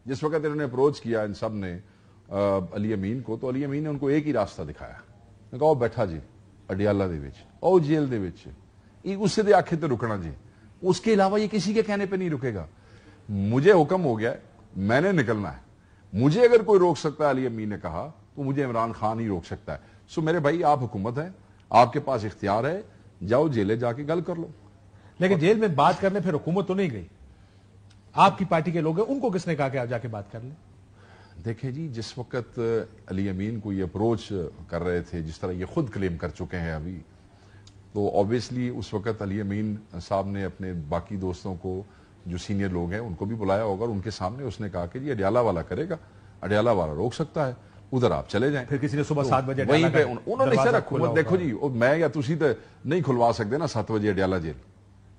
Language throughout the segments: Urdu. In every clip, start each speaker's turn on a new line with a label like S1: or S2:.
S1: جس وقت انہوں نے اپروچ کیا ان سب نے علی امین کو, تو علی امین نے ان کو ایک ہی راستہ دکھایا, نے کہا بیٹھا جی اڈیالہ دے وچ او جیل دے وچ اس سے دے آکھے تے رکنا جی, اس کے علاوہ یہ کسی کے کہنے پہ نہیں رکے گا. مجھے حکم ہو گیا ہے, میں نے نکلنا ہے, مجھے اگر کوئی روک سکتا ہے, علی امین نے کہا, تو مجھے عمران خان ہی روک سکتا ہے. سو میرے بھائی آپ حکومت ہیں, آپ کے پاس اختیار ہے, جاؤ جیلے جا کے گل کر لو.
S2: لیکن جیل میں بات کرنے پھر حکومت تو نہیں گئی, آپ کی پارٹی کے لوگ ہیں, ان کو کس نے کہا کہ آپ جا کے بات کر لیں؟
S1: دیکھیں جی, جس وقت علی امین کو یہ اپروچ کر رہے تھے, جس طرح یہ خود کلیم کر چکے ہیں ابھی, تو آبویسلی اس وقت علی امین صاحب نے اپنے باقی دوستوں کو جو سینئر لوگ ہیں ان کو بھی بلایا ہوگا, اور ان کے سامنے اس نے کہا کہ جی اڈیالہ والا کرے گا, اڈیالہ والا روک سکتا ہے, ادھر آپ چلے جائیں.
S2: پھر کسی نے صبح 7 بجے
S1: وہیں پہ انہوں نے سر حکومت, دیکھو جی میں یا تسی تو نہیں کھلوا سکتے نا 7 بجے اڈیالہ جیل,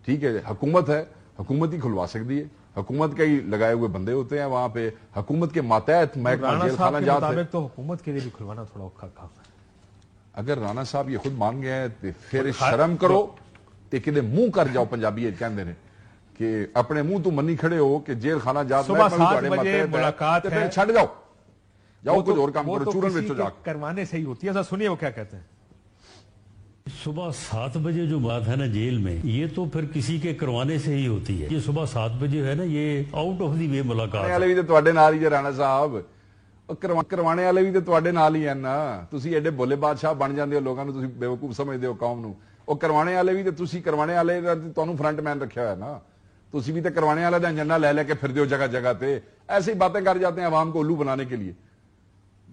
S1: ٹھیک ہے, حکومت ہے, حکومت ہی کھلوا سکتی ہے, حکومت کے ہی لگائے ہوئے بندے ہوتے ہیں وہاں پہ, حکومت کے ماتحت محکمہ جیل خانہ جات ہے.
S2: تو حکومت کے لیے بھی کھلوانا تھوڑا اوکھا کام ہے.
S1: اگر رانا صاحب یہ خود مان گئے ہیں تو پھر شرم کرو, تے کدے منہ کر جاؤ, پنجابی کہندے نے کہ اپنے منہ تو منی کھڑے ہو کہ جیل خانہ جات
S2: صبح 7 بجے ملاقات ہے,
S1: پھر چھڈ جاؤ, جاؤ کچھ اور کام کرو, چورن وچ جا
S2: کروانے سے ہی ہوتی ہے. سنیے وہ کیا کہتے ہیں.
S3: صبح 7 بجے جو بات ہے نا جیل میں, یہ تو پھر کسی کے کروانے سے ہی ہوتی ہے. یہ صبح 7 بجے ہے نا, یہ آؤٹ آف دی وے ملاقات
S1: والے بھی تو تواڈے نال ہی رانا صاحب, کروانے والے بھی تو تواڈے نال ہی ہیں نا. تسی ایڈے بھولے بادشاہ بن جاندے ہو, لوگاں نو تسی بیوقوف سمجھدے ہو قوم نو. او کروانے والے بھی تو تسی کروانے والے تانوں فرنٹ مین رکھیا ہوا ہے نا, تسی بھی تو کروانے والے دا جھنڈا لے کے پھر دیو جگہ جگہ تے, ایسے ہی باتیں کر جاتے ہیں عوام کو الو بنانے کے لیے.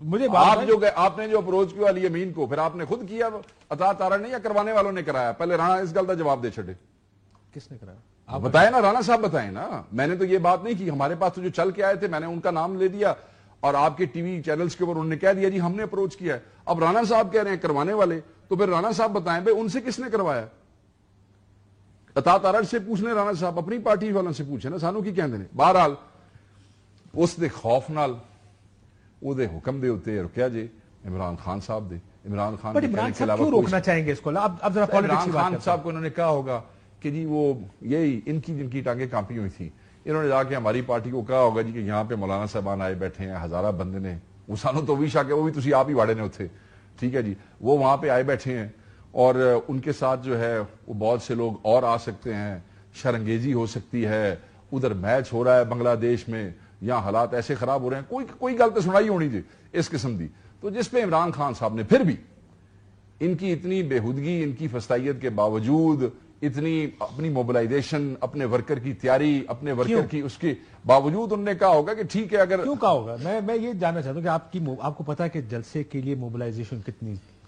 S2: مجھے
S1: آپ نے جو اپروچ کیا علی امین کو, پھر آپ نے خود کیا, عطا تارا نے یا کروانے والوں نے کرایا؟ پہلے رانا اس گل کا جواب دے چھڑے.
S2: کس نے کرایا
S1: آپ بتائیں نا, رانا صاحب بتائیں نا. میں نے تو یہ بات نہیں کی, ہمارے پاس تو جو چل کے آئے تھے میں نے ان کا نام لے دیا, اور آپ کے ٹی وی چینلز کے اوپر انہوں نے کہہ دیا جی ہم نے اپروچ کیا ہے. اب رانا صاحب کہہ رہے ہیں کروانے والے, تو پھر رانا صاحب بتائیں بھائی ان سے کس نے کروایا؟ عطا تارا سے پوچھنے, رانا صاحب اپنی پارٹی والوں سے پوچھیں نا, سانو کی کہندے نے. بہرحال اس دے خوف نال وہ دے حکم دے ہوتے رکیا جی عمران خان صاحب دے. عمران خان
S2: کیوں روکنا چاہیں گے اس کو؟ اب ذرا
S1: عمران خان صاحب کو انہوں نے کہا ہوگا کہ جی وہ یہی ان کی جن کی ٹانگیں کانپی ہوئی تھیں, انہوں نے جا کے ہماری پارٹی کو کہا ہوگا جی کہ یہاں پہ مولانا صاحبان آئے بیٹھے ہیں, ہزارہ بندے نے, وہ سانو تو بھی شک ہے, وہ بھی تسی آپ ہی واڑے نے اتھے, ٹھیک ہے جی, وہ وہاں پہ آئے بیٹھے ہیں, اور ان کے ساتھ جو ہے وہ بہت سے لوگ اور آ سکتے ہیں, شرنگیزی ہو سکتی ہے, ادھر میچ ہو رہا ہے بنگلہ دیش میں, یہاں حالات ایسے خراب ہو رہے ہیں, کوئی گل تو سنائی ہونی جی اس قسم دی. تو جس پہ عمران خان صاحب نے پھر بھی ان کی اتنی بےہودگی, ان کی فستائیت کے باوجود, اتنی اپنی موبلائزیشن, اپنے ورکر کی تیاری, اپنے ورکر کی اس کے باوجود انہوں نے کہا ہوگا کہ ٹھیک ہے. اگر
S2: کیوں کہا ہوگا؟ میں یہ جاننا چاہتا ہوں کہ آپ کو پتا ہے کہ جلسے کے لیے موبلائزیشن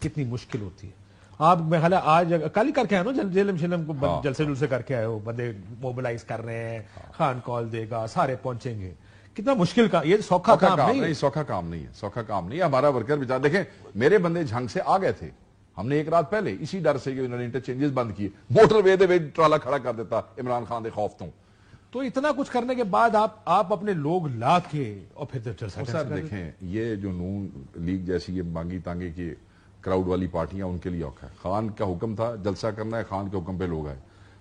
S2: کتنی مشکل ہوتی ہے. آپ میں خیال ہے آج کل ہی کر کے آئے نا جیلم شلم کو, جلسے کر کے آئے ہو, بندے موبلائز کر رہے ہیں, خان کال دے گا, سارے پہنچیں گے, کتنا مشکل کا, یہ سوکھا کام نہیں,
S1: سوکھا کام نہیں ہے, سوکھا کام نہیں ہے. ہمارا ورکر بیچارہ, دیکھیں میرے بندے جھنگ سے آ گئے تھے, ہم نے ایک رات پہلے اسی ڈر سے کہ انہوں نے انٹرچینجز بند کیے, موٹر وے دے وچ ٹرالا کھڑا کر دیتا عمران خان دے خوف
S2: تو اتنا کچھ کرنے کے بعد آپ اپنے لوگ لا کے اور پھر جلسہ
S1: سر دیکھیں, یہ جو نون لیگ جیسی یہ مانگی تانگی کی کراؤڈ والی پارٹیاں, ان کے لیے اوکھا ہے. خان کا حکم تھا جلسہ کرنا ہے, خان کے حکم پہ لوگ آئے,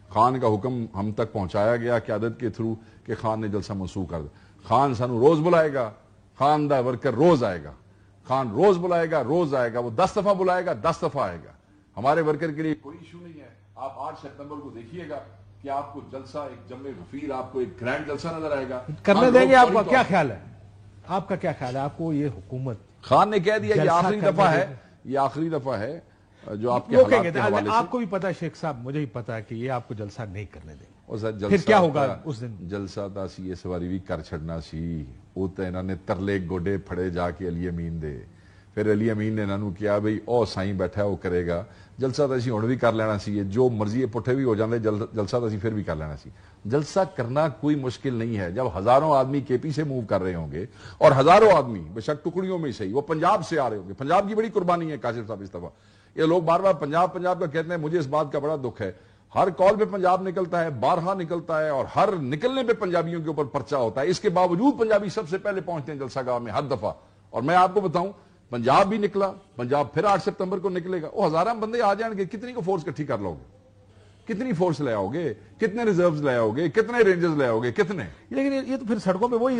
S1: خان کا حکم ہم تک پہنچایا گیا قیادت کے تھرو کہ خان نے جلسہ منسوخ کر دیا. خان سانو روز بلائے گا, خان دا ورکر روز آئے گا, خان روز بلائے گا, روز آئے گا, وہ 10 دفعہ بلائے گا, 10 دفعہ آئے گا. ہمارے ورکر کے لیے کوئی ایشو نہیں ہے. آپ 8 سپتمبر کو دیکھیے گا کہ آپ کو جلسہ ایک جمع غفیر, آپ کو ایک گرینڈ جلسہ نظر آئے گا.
S2: کرنے دیں گے. آپ کا کیا خیال ہے, آپ کا کیا خیال ہے؟ آپ کو یہ حکومت,
S1: خان نے کہہ دیا یہ آخری دفعہ ہے, یہ آخری دفعہ ہے جو آپ کے حالات کے حوالے سے.
S2: آپ کو بھی پتا ہے شیخ صاحب, مجھے بھی پتا ہے کہ یہ آپ کو جلسہ نہیں کرنے دیں گے. پھر کیا ہوگا اس دن؟
S1: جلسہ تا سی اس واری بھی کر چھڑنا سی, وہ تو انہوں نے ترلے گوڈے پھڑے جا کے علی امین دے. پھر علی امین نے انہوں کیا بھئی او سائیں بیٹھا ہے وہ کرے گا, جلسہ تو اسی ہن بھی کر لینا سی, جو مرضی پٹھے بھی ہو جاندے, جلسہ تو اسی پھر بھی کر لینا سی. جلسہ کرنا کوئی مشکل نہیں ہے. جب ہزاروں آدمی کے پی سے موو کر رہے ہوں گے, اور ہزاروں آدمی بے شک ٹکڑیوں میں ہی صحیح وہ پنجاب سے آ رہے ہوں گے, پنجاب کی بڑی قربانی ہے کاشف صاحب اس دفعہ. یہ لوگ بار بار پنجاب کا کہتے ہیں, مجھے اس بات کا بڑا دکھ ہے. ہر کال پہ پنجاب نکلتا ہے, بارہا نکلتا ہے, اور ہر نکلنے پہ پنجابیوں کے اوپر پرچہ ہوتا ہے. اس کے باوجود پنجابی سب سے پہلے پہنچتے ہیں جلسہ گاہ میں ہر دفعہ. اور میں آپ کو بتاؤں, پنجاب بھی نکلا, پنجاب پھر 8 سپتمبر کو نکلے گا. وہ ہزارہ بندے آ جائیں گے, کتنی کو فورس کٹھی کر لو گے, کتنی فورس لے آؤ گے, کتنے ریزروز لے آؤ گے, کتنے رینجرز لے آؤ گے, کتنے.
S2: لیکن یہ تو پھر سڑکوں پہ وہی